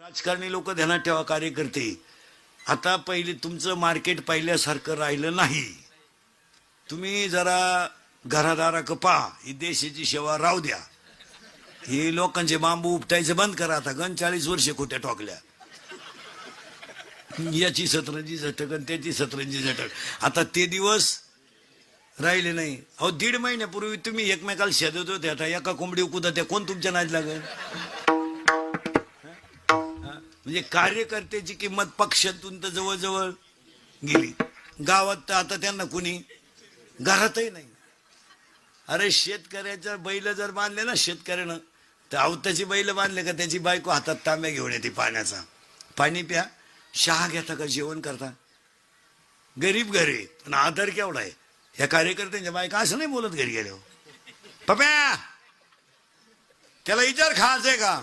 राजकारणी लोक ध्यानात ठेवा, कार्यकर्ते, आता पहिले तुमचं मार्केट पहिल्यासारखं राहिलं नाही. तुम्ही जरा घरादारा कपा, ही देशाची सेवा राहू द्या. हे लोकांचे बांबू उपटायचं बंद करा. आता गण 40 वर्ष खोट्या टोकल्या, याची सतरंजी झटक आणि त्याची सतरंजी झटक. आता ते दिवस राहिले नाही. अहो 1.5 महिन्यापूर्वी तुम्ही एकमेकाला शेदत होते, आता एका कोंबडी कुदा त्या कोण तुमच्या नाद लागेल? म्हणजे कार्यकर्त्याची किंमत पक्षातून तर जवळजवळ गेली. गावात तर आता त्यांना कुणी घरातही नाही. अरे शेतकऱ्याच्या बैल जर बांधले ना शेतकऱ्यानं, तर अवताची बैल बांधले का त्याची बायको हातात तांब्या घेऊन येते पाण्याचा. पाणी प्या, चहा घेता का जेवण करता? गरीब घरी पण आदर केवढा आहे. ह्या कार्यकर्त्यांच्या बायका असं नाही बोलत घरी गेल्यावर, पप्या त्याला विचार खायचंय का?